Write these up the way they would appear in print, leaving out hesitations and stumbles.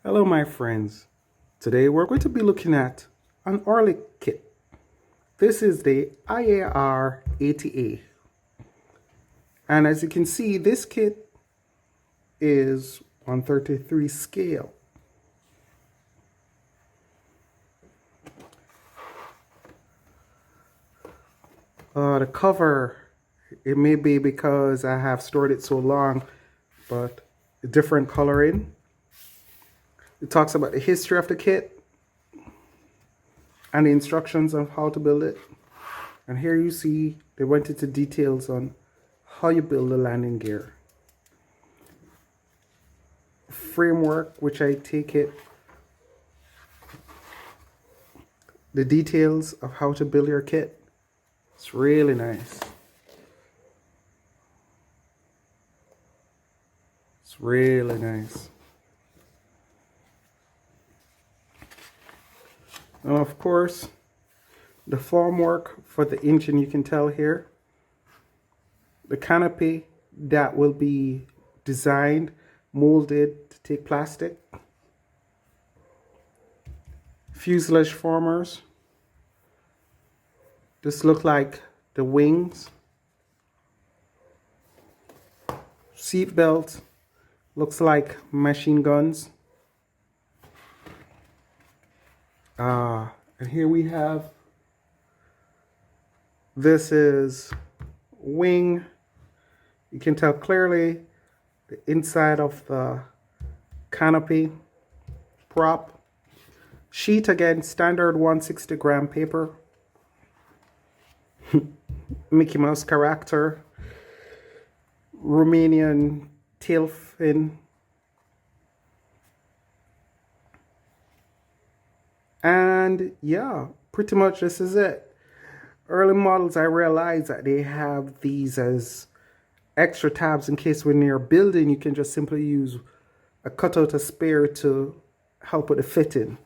Hello my friends, today we're going to be looking at an ORLIK kit. This is the IAR 80A, and as you can see this kit is 133 scale. The cover, it may be because I have stored it so long, but a different coloring. It talks about the history of the kit and the instructions on how to build it. And here you see they went into details on how you build the landing gear. Framework, which I take it, the details of how to build your kit. It's really nice. It's really nice. And of course, the formwork for the engine, you can tell here. The canopy that will be designed, molded to take plastic. Fuselage formers. This look like the wings. Seat belt looks like machine guns. And here we have, this is wing. You can tell clearly the inside of the canopy prop. Sheet, again, standard 160 gram paper. Mickey Mouse character. Romanian tail fin. And yeah, pretty much this is it. Early models, I realized that they have these as extra tabs in case when you're building, you can just simply use a cutout, a spare to help with the fitting.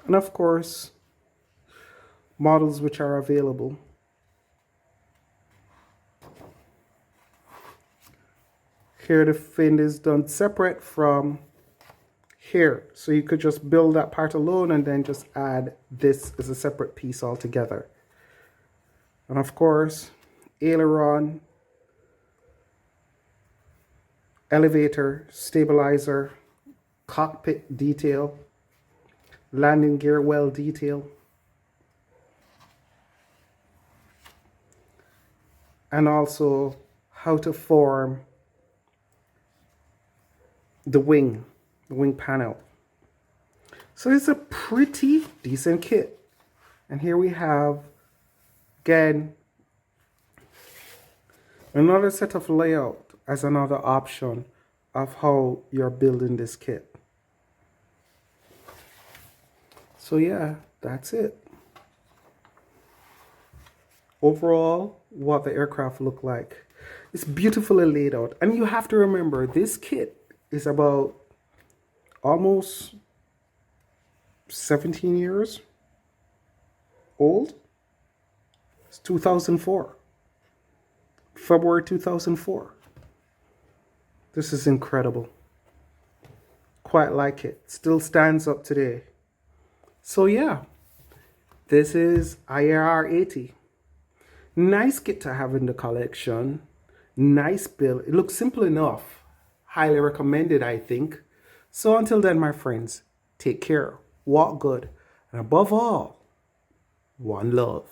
And of course, models which are available. Here the fin is done separate from here, so you could just build that part alone and then just add this as a separate piece altogether. And of course, aileron, elevator, stabilizer, cockpit detail, landing gear well detail, and also how to form the wing panel. So it's a pretty decent kit. And here we have, again, another set of layout as another option of how you're building this kit. So yeah, that's it. Overall, what the aircraft look like. It's beautifully laid out. And you have to remember, this kit is about almost 17 years old. It's 2004. February 2004. This is incredible. Quite like it. Still stands up today. So yeah, this is IAR 80. Nice kit to have in the collection. Nice build. It looks simple enough. Highly recommended, I think. So until then, my friends, take care, walk good, and above all, one love.